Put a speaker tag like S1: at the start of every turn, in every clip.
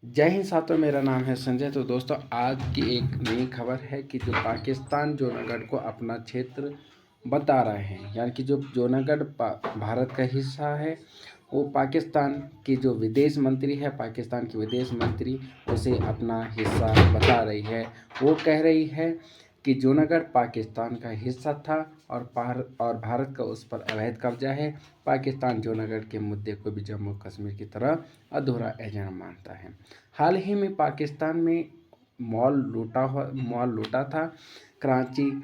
S1: जय हिंद साथियों, मेरा नाम है संजय। तो दोस्तों, आज की एक नई खबर है कि जो पाकिस्तान जूनागढ़ को अपना क्षेत्र बता रहे हैं, यानी कि जो जूनागढ़ भारत का हिस्सा है, वो पाकिस्तान की जो विदेश मंत्री है, पाकिस्तान की विदेश मंत्री उसे अपना हिस्सा बता रही है। वो कह रही है कि जूनागढ़ पाकिस्तान का हिस्सा था और भारत का उस पर अवैध कब्जा है। पाकिस्तान जूनागढ़ के मुद्दे को भी जम्मू कश्मीर की तरह अधूरा एजेंडा मानता है। हाल ही में पाकिस्तान में मॉल लूटा था। कराची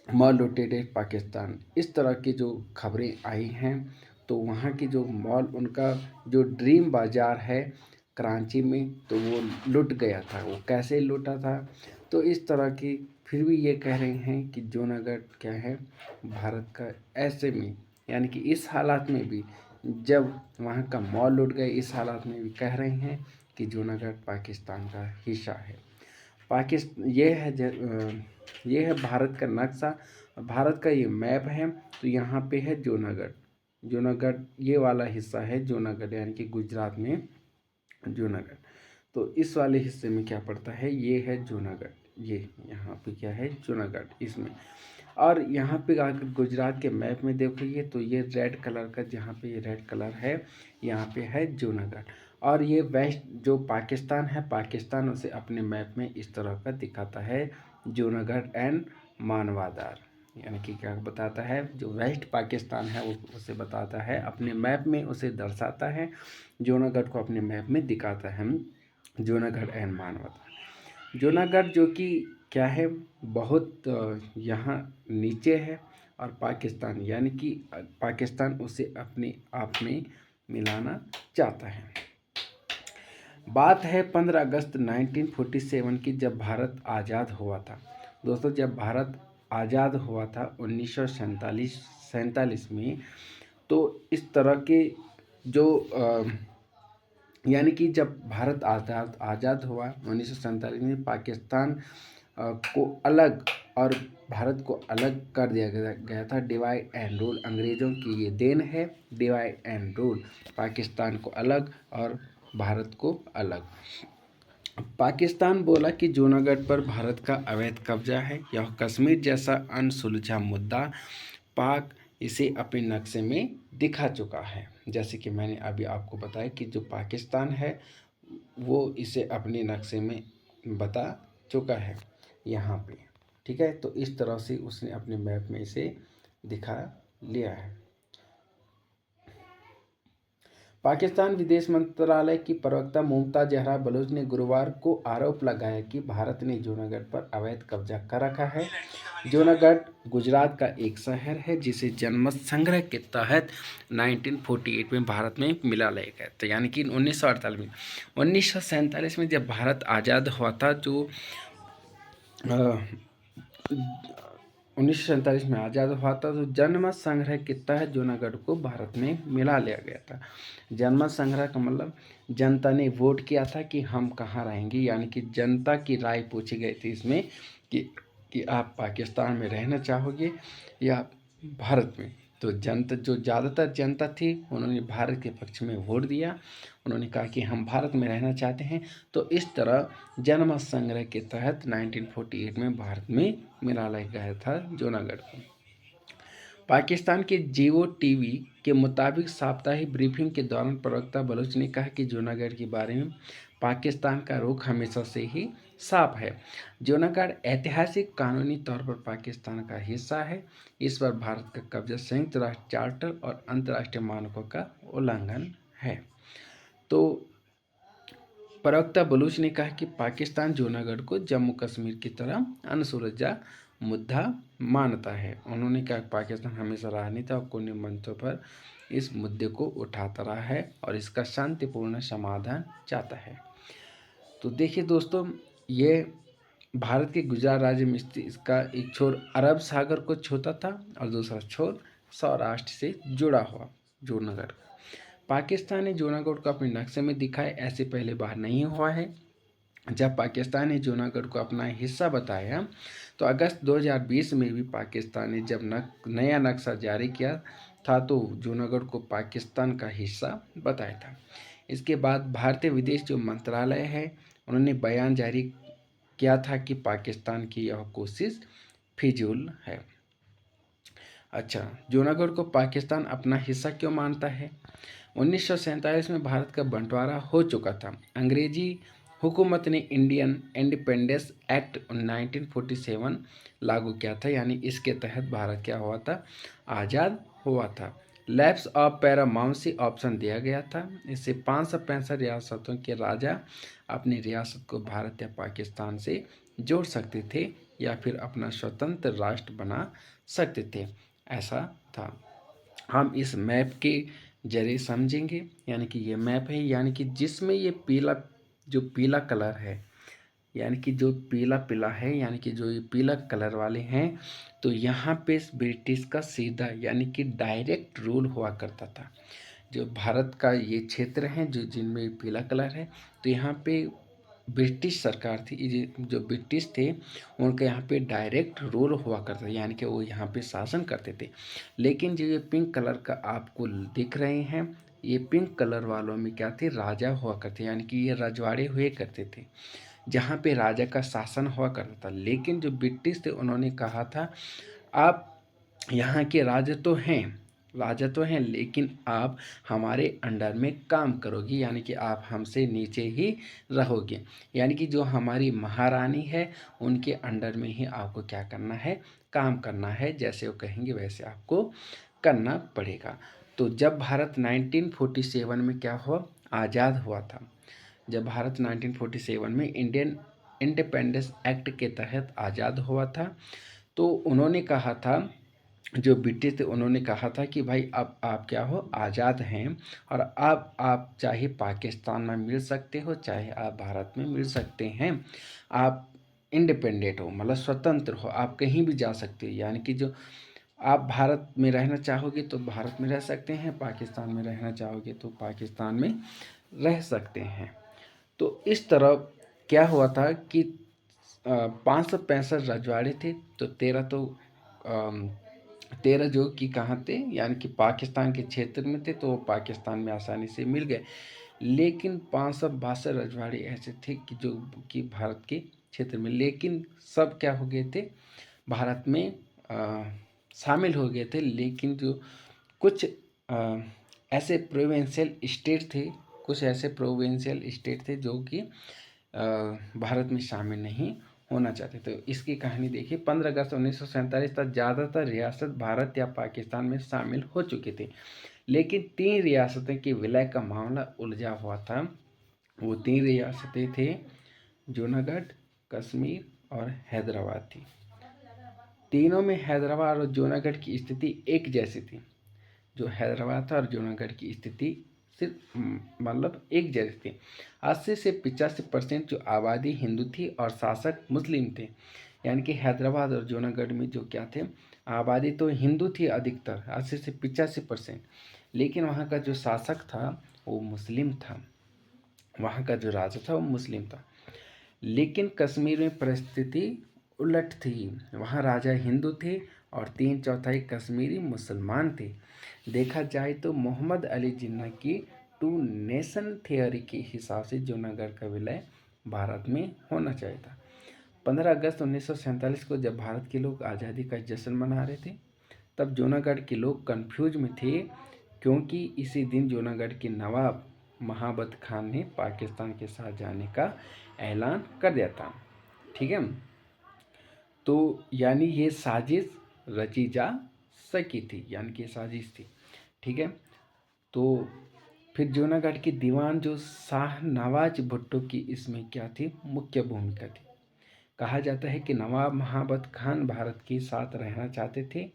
S1: मॉल लुटेड पाकिस्तान, इस तरह की जो खबरें आई हैं, तो वहाँ की जो मॉल, उनका जो ड्रीम बाज़ार है कराची में, तो वो लुट गया था। वो कैसे लूटा था, तो इस तरह की फिर भी ये कह रहे हैं कि जूनागढ़ क्या है भारत का। ऐसे में यानी कि इस हालात में भी, जब वहाँ का मॉल लूट गए, इस हालात में भी कह रहे हैं कि जूनागढ़ पाकिस्तान का हिस्सा है। ये है भारत का नक्शा, भारत का ये मैप है। तो यहाँ पे है जूनागढ़। जूनागढ़ ये वाला हिस्सा है जूनागढ़, यानी कि गुजरात में जूनागढ़। तो इस वाले हिस्से में क्या पड़ता है, ये है जूनागढ़। ये यहाँ पे क्या है, जूनागढ़ इसमें। और यहाँ पे अगर गुजरात के मैप में देखोगे तो ये रेड कलर का, जहाँ पे ये रेड कलर है, यहाँ पे है जूनागढ़। और ये वेस्ट जो पाकिस्तान है, पाकिस्तान उसे अपने मैप में इस तरह का दिखाता है, जूनागढ़ एंड मानवादार। यानी कि क्या बताता है, जो वेस्ट पाकिस्तान है वो उसे बताता है, अपने मैप में उसे दर्शाता है, जूनागढ़ को अपने मैप में दिखाता है, जूनागढ़ एंड मानवादार। जूनागढ़ जो कि क्या है, बहुत यहाँ नीचे है, और पाकिस्तान यानी कि पाकिस्तान उसे अपने आप में मिलाना चाहता है। बात है 15 अगस्त 1947 की, जब भारत आज़ाद हुआ था। दोस्तों, जब भारत आज़ाद हुआ था 1947 में, तो इस तरह के जो यानी कि जब भारत आज़ाद हुआ 1947 में, पाकिस्तान को अलग और भारत को अलग कर दिया गया था। डिवाइड एंड रूल अंग्रेज़ों की ये देन है। डिवाइड एंड रूल, पाकिस्तान को अलग और भारत को अलग। पाकिस्तान बोला कि जूनागढ़ पर भारत का अवैध कब्जा है। यह कश्मीर जैसा अनसुलझा मुद्दा पाक इसे अपने नक्शे में दिखा चुका है। जैसे कि मैंने अभी आपको बताया कि जो पाकिस्तान है वो इसे अपने नक्शे में बता चुका है यहाँ पे। ठीक है, तो इस तरह से उसने अपने मैप में इसे दिखा लिया है। पाकिस्तान विदेश मंत्रालय की प्रवक्ता मुमताज जहरा बलोच ने गुरुवार को आरोप लगाया कि भारत ने जूनागढ़ पर अवैध कब्जा कर रखा है। जूनागढ़ गुजरात का एक शहर है जिसे जनमत संग्रह के तहत 1948 में भारत में मिला लिया गया था, यानी कि 1948 में। 1947 में जब भारत आज़ाद हुआ था, जो 1947 में आज़ाद हुआ था, तो जनमत संग्रह के तहत जूनागढ़ को भारत में मिला लिया गया था। जनमत संग्रह का मतलब जनता ने वोट किया था कि हम कहाँ रहेंगे, यानी कि जनता की राय पूछी गई थी इसमें कि आप पाकिस्तान में रहना चाहोगे या भारत में। तो जनता, जो ज़्यादातर जनता थी, उन्होंने भारत के पक्ष में वोट दिया। उन्होंने कहा कि हम भारत में रहना चाहते हैं। तो इस तरह जनमत संग्रह के तहत 1948 में भारत में मिला लिया गया था जूनागढ़ को। पाकिस्तान के जियो टीवी के मुताबिक साप्ताहिक ब्रीफिंग के दौरान प्रवक्ता बलोच ने कहा कि जूनागढ़ के बारे में पाकिस्तान का रुख हमेशा से ही साफ है। जूनागढ़ ऐतिहासिक कानूनी तौर पर पाकिस्तान का हिस्सा है। इस पर भारत का कब्जा संयुक्त राष्ट्र चार्टर और अंतर्राष्ट्रीय मानकों का उल्लंघन है। तो प्रवक्ता बलूच ने कहा कि पाकिस्तान जूनागढ़ को जम्मू कश्मीर की तरह अनसुलझा मुद्दा मानता है। उन्होंने कहा कि पाकिस्तान हमेशा राजनीति और कूटनीतिक मंचों पर इस मुद्दे को उठाता रहा है और इसका शांतिपूर्ण समाधान चाहता है। तो देखिए दोस्तों, ये भारत के गुजरात राज्य में स्थित, इसका एक छोर अरब सागर को छूता था और दूसरा छोर सौराष्ट्र से जुड़ा हुआ जूनागढ़। पाकिस्तान ने जूनागढ़ को अपने नक्शे में दिखाए, ऐसे पहले बार नहीं हुआ है। जब पाकिस्तान ने जूनागढ़ को अपना हिस्सा बताया, तो अगस्त 2020 में भी पाकिस्तान ने जब नया नक्शा जारी किया था, तो जूनागढ़ को पाकिस्तान का हिस्सा बताया था। इसके बाद भारतीय विदेश जो मंत्रालय है उन्होंने बयान जारी किया था कि पाकिस्तान की यह कोशिश फिजूल है। अच्छा, जूनागढ़ को पाकिस्तान अपना हिस्सा क्यों मानता है? 1947 में भारत का बंटवारा हो चुका था। अंग्रेजी हुकूमत ने इंडियन इंडिपेंडेंस एक्ट 1947 लागू किया था, यानी इसके तहत भारत क्या हुआ था? आज़ाद हुआ था। लैप्स ऑफ पैरामाउंसी ऑप्शन दिया गया था। इससे 565 रियासतों के राजा अपनी रियासत को भारत या पाकिस्तान से जोड़ सकते थे या फिर अपना स्वतंत्र राष्ट्र बना सकते थे, ऐसा था। हम इस मैप के जरिए समझेंगे, यानी कि ये मैप है, यानी कि जिसमें ये पीला कलर है, यानी कि जो पीला पीला है, यानी कि जो ये पीला कलर वाले हैं, तो यहाँ पे ब्रिटिश का सीधा यानी कि डायरेक्ट रूल हुआ करता था। जो भारत का ये क्षेत्र है जो जिनमें पीला कलर है, तो यहाँ पे ब्रिटिश सरकार थी, जो ब्रिटिश थे उनके यहाँ पे डायरेक्ट रूल हुआ करता था, यानी कि वो यहाँ पे शासन करते थे। लेकिन जो ये पिंक कलर का आपको दिख रहे हैं, ये पिंक कलर वालों में क्या थे? राजा हुआ करते, यानी कि ये रजवाड़े हुए करते थे, जहाँ पे राजा का शासन हुआ करता था। लेकिन जो ब्रिटिश थे उन्होंने कहा था, आप यहाँ के राजा तो हैं, लेकिन आप हमारे अंडर में काम करोगी, यानी कि आप हमसे नीचे ही रहोगे, यानी कि जो हमारी महारानी है उनके अंडर में ही आपको क्या करना है? काम करना है, जैसे वो कहेंगे वैसे आपको करना पड़ेगा। तो जब भारत 1947 में क्या हुआ? आज़ाद हुआ था। जब भारत 1947 में इंडियन इंडिपेंडेंस एक्ट के तहत आज़ाद हुआ था, तो उन्होंने कहा था, जो ब्रिटिश थे उन्होंने कहा था कि भाई अब आप क्या हो? आज़ाद हैं, और अब आप चाहे पाकिस्तान में मिल सकते हो, चाहे आप भारत में मिल सकते हैं। आप इंडिपेंडेंट हो, मतलब स्वतंत्र हो, आप कहीं भी जा सकते हो, यानी कि जो आप भारत में रहना चाहोगे तो भारत में रह सकते हैं, पाकिस्तान में रहना चाहोगे तो पाकिस्तान में रह सकते हैं। तो इस तरह क्या हुआ था कि 565 रजवाड़े थे, तो 13 जो कि कहाँ थे? यानी कि पाकिस्तान के क्षेत्र में थे, तो वो पाकिस्तान में आसानी से मिल गए। लेकिन 562 रजवाड़े ऐसे थे कि जो कि भारत के क्षेत्र में, लेकिन सब क्या हो गए थे? भारत में शामिल हो गए थे। लेकिन जो कुछ ऐसे प्रोविंशियल स्टेट थे जो कि भारत में शामिल नहीं होना चाहते। तो इसकी कहानी देखिए, 15 अगस्त 1947 तक ज़्यादातर रियासत भारत या पाकिस्तान में शामिल हो चुके थे, लेकिन 3 रियासतें के विलय का मामला उलझा हुआ था। वो 3 रियासतें थे जूनागढ़, कश्मीर और हैदराबाद थी। तीनों में हैदराबाद और जूनागढ़ की स्थिति एक जैसी थी। जो हैदराबाद था और जूनागढ़ की स्थिति सिर्फ मतलब एक जैसी थी। 80 से 85% जो आबादी हिंदू थी और शासक मुस्लिम थे, यानी कि हैदराबाद और जूनागढ़ में जो क्या थे? आबादी तो हिंदू थी अधिकतर, 80 से 85%, लेकिन वहाँ का जो शासक था वो मुस्लिम था, वहाँ का जो राजा था वो मुस्लिम था। लेकिन कश्मीर में परिस्थिति उलट थी, वहाँ राजा हिंदू थे और 3/4 कश्मीरी मुसलमान थे। देखा जाए तो मोहम्मद अली जिन्ना की 2 नेशन थियोरी के हिसाब से जूनागढ़ का विलय भारत में होना चाहिए था। 15 अगस्त 1947 को जब भारत के लोग आज़ादी का जश्न मना रहे थे, तब जूनागढ़ के लोग कंफ्यूज में थे, क्योंकि इसी दिन जूनागढ़ के नवाब महाबत खान ने पाकिस्तान के साथ जाने का ऐलान कर दिया था। ठीक है, तो यानी ये साजिश रची जा सकी थी, यानी कि साजिश थी। ठीक है, तो फिर जूनागढ़ के दीवान जो शाह नवाज भुट्टो की इसमें क्या थी? मुख्य भूमिका थी। कहा जाता है कि नवाब महाबत खान भारत के साथ रहना चाहते थे,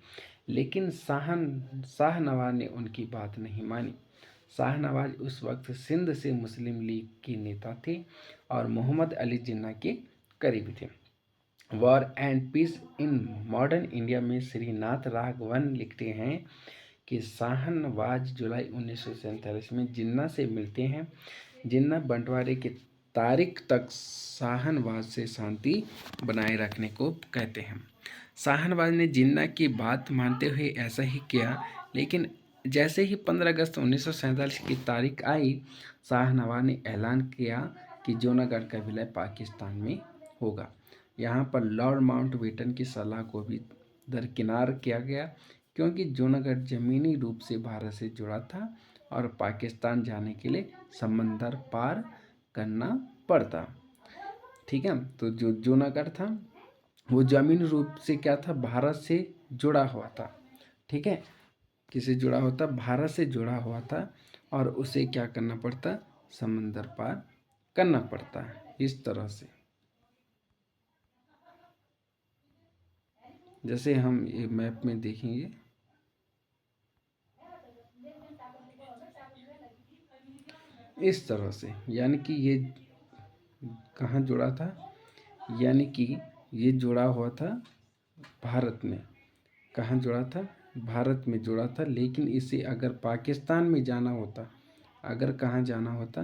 S1: लेकिन शाह नवाज ने उनकी बात नहीं मानी। शाह नवाज उस वक्त सिंध से मुस्लिम लीग के नेता थे और मोहम्मद अली जिन्ना के करीबी थे। War and peace in modern India में श्रीनाथ राघवन लिखते हैं कि शाहनवाज जुलाई 1947 में जिन्ना से मिलते हैं। जिन्ना बंटवारे की तारीख तक शाहनवाज से शांति बनाए रखने को कहते हैं। शाहनवाज ने जिन्ना की बात मानते हुए ऐसा ही किया, लेकिन जैसे ही 15 अगस्त 1947 की तारीख आई, शाहनवाज ने ऐलान किया कि जूनागढ़ का विलय पाकिस्तान में होगा। यहाँ पर लॉर्ड माउंटबेटन की सलाह को भी दरकिनार किया गया, क्योंकि जूनागढ़ जमीनी रूप से भारत से जुड़ा था और पाकिस्तान जाने के लिए समंदर पार करना पड़ता। ठीक है, तो जो जूनागढ़ था वो जमीनी रूप से क्या था, भारत से जुड़ा हुआ था। ठीक है, किससे जुड़ा हुआ था, भारत से जुड़ा हुआ था, और उसे क्या करना पड़ता, समंदर पार करना पड़ता है। इस तरह से जैसे हम ये मैप में देखेंगे, इस तरह से, यानी कि ये कहाँ जुड़ा था, यानी कि ये जुड़ा हुआ था भारत में। कहाँ जुड़ा था, भारत में जुड़ा था, लेकिन इसे अगर पाकिस्तान में जाना होता, अगर कहाँ जाना होता,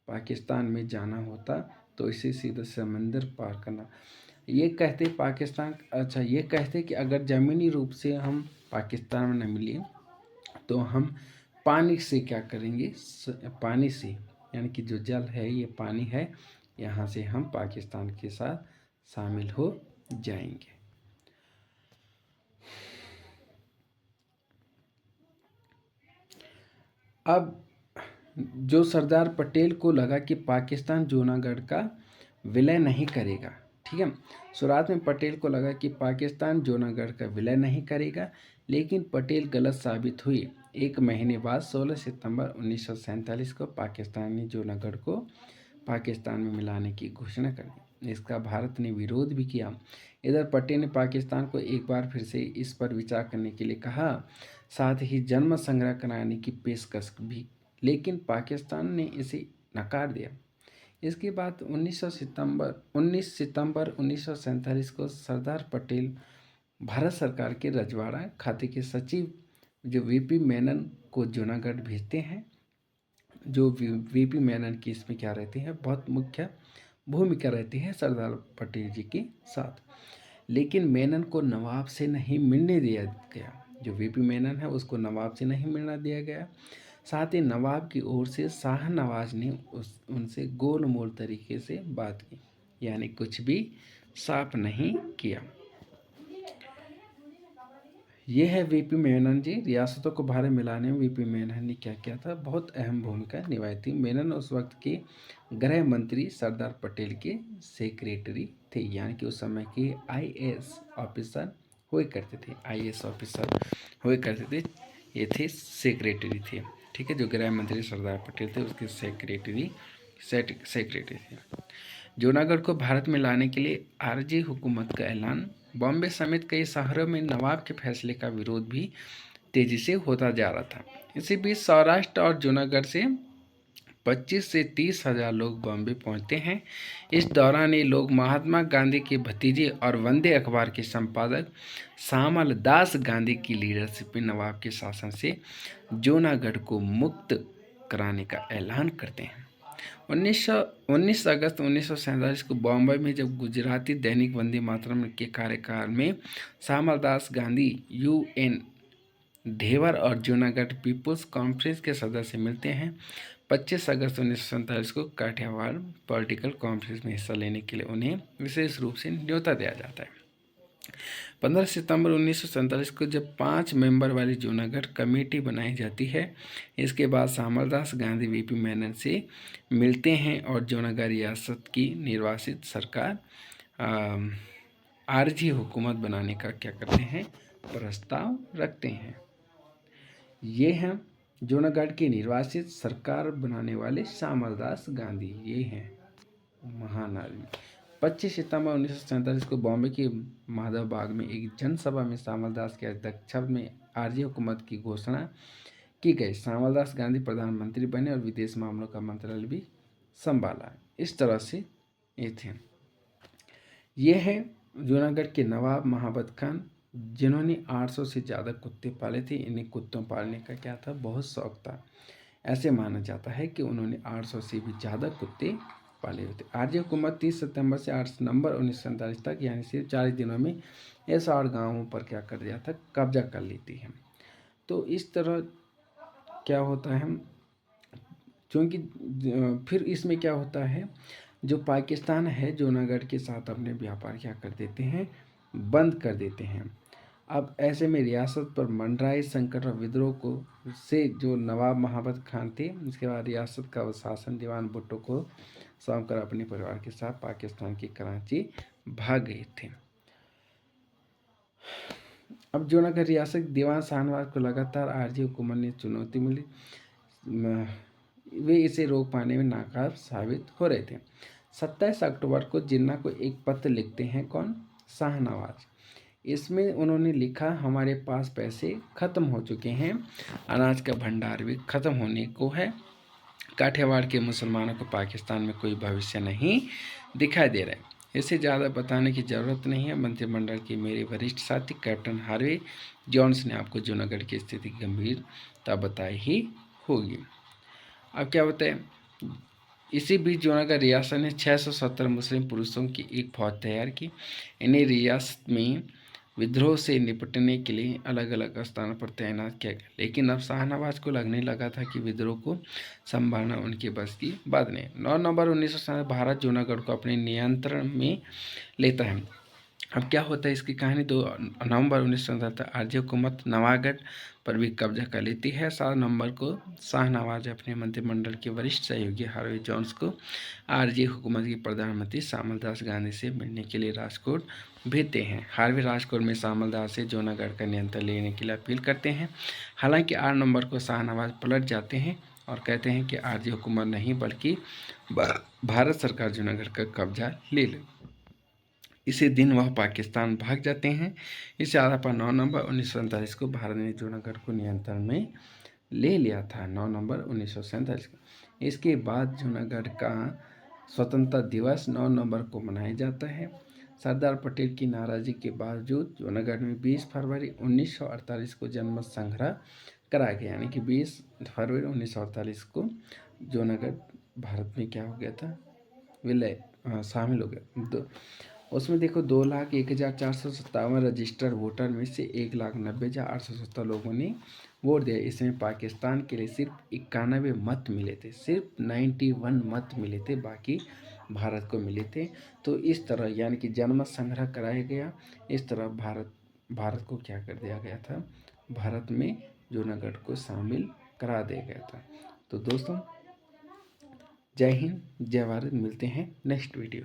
S1: पाकिस्तान में जाना होता, तो इसे सीधा समंदर पार करना। ये कहते पाकिस्तान, अच्छा ये कहते कि अगर ज़मीनी रूप से हम पाकिस्तान में न मिले तो हम पानी से क्या करेंगे, पानी से, यानी कि जो जल है ये पानी है, यहाँ से हम पाकिस्तान के साथ शामिल हो जाएंगे। अब जो सरदार पटेल को लगा कि पाकिस्तान जूनागढ़ का विलय नहीं करेगा, ठीक है, शुरुआत में पटेल को लगा कि पाकिस्तान जूनागढ़ का विलय नहीं करेगा, लेकिन पटेल गलत साबित हुई। एक महीने बाद 16 सितंबर 1947 को पाकिस्तान ने जूनागढ़ को पाकिस्तान में मिलाने की घोषणा कर दी। इसका भारत ने विरोध भी किया। इधर पटेल ने पाकिस्तान को एक बार फिर से इस पर विचार करने के लिए कहा, साथ ही जन्म संग्रह कराने की पेशकश भी, लेकिन पाकिस्तान ने इसे नकार दिया। इसके बाद 19 सितंबर 1947 को सरदार पटेल भारत सरकार के रजवाड़ा खाते के सचिव जो वीपी मेनन को जूनागढ़ भेजते हैं। जो वीपी मेनन की इसमें क्या रहती है, बहुत मुख्य भूमिका रहती है सरदार पटेल जी के साथ। लेकिन मेनन को नवाब से नहीं मिलने दिया गया। जो वीपी मेनन है उसको नवाब से नहीं मिलना दिया गया। साथ ही नवाब की ओर से शाहनवाज ने उनसे गोल मोल तरीके से बात की, यानी कुछ भी साफ नहीं किया। ये है वीपी मेनन जी। रियासतों को भारत मिलाने में वीपी मेनन ने क्या किया था, बहुत अहम भूमिका निभाई थी। मेनन उस वक्त के गृह मंत्री सरदार पटेल के सेक्रेटरी थे, यानी कि उस समय के आईएएस ऑफिसर हुए करते थे, आईएएस ऑफिसर हुए करते थे, ये थे सेक्रेटरी थे। ठीक है, जो गृह मंत्री सरदार पटेल थे उसके सेक्रेटरी थे। जूनागढ़ को भारत में लाने के लिए आरजी हुकूमत का ऐलान। बॉम्बे समेत कई शहरों में नवाब के फैसले का विरोध भी तेजी से होता जा रहा था। इसी बीच सौराष्ट्र और जूनागढ़ से 25 से 30 हजार लोग बॉम्बे पहुंचते हैं। इस दौरान ये लोग महात्मा गांधी के भतीजे और वंदे अखबार के संपादक श्यामल दास गांधी की लीडरशिप में नवाब के शासन से जूनागढ़ को मुक्त कराने का ऐलान करते हैं। 19 अगस्त 1947 को बॉम्बे में जब गुजराती दैनिक वंदे मातरम के कार्यकाल में श्यामल दास गांधी यूएन धेवर और जूनागढ़ पीपुल्स कॉन्फ्रेंस के सदस्य मिलते हैं। 25 अगस्त 1947 को काठियावाड़ पॉलिटिकल कॉन्फ्रेंस में हिस्सा लेने के लिए उन्हें विशेष रूप से न्योता दिया जाता है। 15 सितंबर 1947 को जब 5 मेंबर वाली जूनागढ़ कमेटी बनाई जाती है, इसके बाद श्यामलदास गांधी वीपी मेनन से मिलते हैं और जूनागढ़ रियासत की निर्वासित सरकार आरजी हुकूमत बनाने का क्या करते हैं, प्रस्ताव रखते हैं। ये हैं जूनागढ़ की निर्वासित सरकार बनाने वाले श्यामलदास गांधी, ये हैं महान आदमी। 25 सितंबर 1947 को बॉम्बे के माधव बाग में एक जनसभा में श्यामलदास के अध्यक्षता में आरजी हुकूमत की घोषणा की गई। श्यामलदास गांधी प्रधानमंत्री बने और विदेश मामलों का मंत्रालय भी संभाला। इस तरह से ये थे। ये है जूनागढ़ के नवाब महाबत खान, जिन्होंने 800 से ज़्यादा कुत्ते पाले थे। इन्हें कुत्तों पालने का क्या था, बहुत शौक था। ऐसे माना जाता है कि उन्होंने 800 से भी ज़्यादा कुत्ते पाले हुए थे। आरजी हुकूमत 30 सितंबर से 8 नवंबर 1947 तक, यानी सिर्फ 40 दिनों में ये 60 गाँवों पर क्या कर दिया था, कब्जा कर लेती है। तो इस तरह क्या होता है, क्योंकि फिर इसमें क्या होता है, जो पाकिस्तान है जूनागढ़ के साथ अपने व्यापार क्या कर देते हैं, बंद कर देते हैं। अब ऐसे में रियासत पर मंडराए संकट और विद्रोह को से जो नवाब महाबत खान थे, इसके बाद रियासत का शासन दीवान भुट्टो को सौंप कर अपने परिवार के साथ पाकिस्तान की कराची भाग गए थे। अब जूनागढ़ रियासत दीवान शाहनवाज को लगातार आरजी हुकूमत ने चुनौती मिली, वे इसे रोक पाने में नाकाम साबित हो रहे थे। 27 अक्टूबर को जिन्ना को एक पत्र लिखते हैं कौन, शाहनवाज। इसमें उन्होंने लिखा, हमारे पास पैसे ख़त्म हो चुके हैं, अनाज का भंडार भी ख़त्म होने को है, काठियावाड़ के मुसलमानों को पाकिस्तान में कोई भविष्य नहीं दिखाई दे रहा है। इसे ज़्यादा बताने की ज़रूरत नहीं है। मंत्रिमंडल के मेरे वरिष्ठ साथी कैप्टन हार्वे जॉन्स ने आपको जूनागढ़ की स्थिति की गंभीरता बताई ही होगी। अब क्या होता है, इसी बीच जूनागढ़ रियासत ने 670 मुस्लिम पुरुषों की एक फौज तैयार की। इन्हें रियासत में विद्रोह से निपटने के लिए अलग अलग स्थानों पर तैनात किया गया, लेकिन अब शाहनवाज को लगने लगा था कि विद्रोह को संभालना उनके बस की बात नहीं। 9 नवंबर 1947 भारत जूनागढ़ को अपने नियंत्रण में लेता है। अब क्या होता है, इसकी कहानी 2 नवंबर 1977 आरजी हुकूमत नवागढ़ पर भी कब्जा कर लेती है। 7 नवंबर को शाहनवाज अपने मंत्रिमंडल के वरिष्ठ सहयोगी हार्वे जॉन्स को आरजी हुकूमत की प्रधानमंत्री श्यामल दास गांधी से मिलने के लिए राजकोट भेजते हैं। हार्वे राजकोट में श्यामल दास से जूनागढ़ का नियंत्रण लेने के लिए अपील करते हैं। हालांकि 8 नवंबर को शाहनवाज पलट जाते हैं और कहते हैं कि आरजी हुकूमत नहीं बल्कि भारत सरकार जूनागढ़ का कब्जा ले ले। इसी दिन वह पाकिस्तान भाग जाते हैं। इससे आधार पर 9 नवंबर 1947 को भारत ने जूनागढ़ को नियंत्रण में ले लिया था। 9 नवंबर 1947 को। इसके बाद जूनागढ़ का स्वतंत्रता दिवस 9 नवंबर को मनाया जाता है। सरदार पटेल की नाराजगी के बावजूद जूनागढ़ में 20 फरवरी 1948 को जनमत संग्रह कराया गया, यानी कि 20 फरवरी 1948 को जूनागढ़ भारत में क्या हो गया था, विलय शामिल हो गया। उसमें देखो 2,01,457 रजिस्टर्ड वोटर में से 1,90,870 लोगों ने वोट दिया। इसमें पाकिस्तान के लिए सिर्फ 91 मत मिले थे, सिर्फ 91 मत मिले थे, बाकी भारत को मिले थे। तो इस तरह यानी कि जनमत संग्रह कराया गया। इस तरह भारत को क्या कर दिया गया था, भारत में जूनागढ़ को शामिल करा दिया गया था। तो दोस्तों, जय हिंद, जय भारत। मिलते हैं नेक्स्ट वीडियो।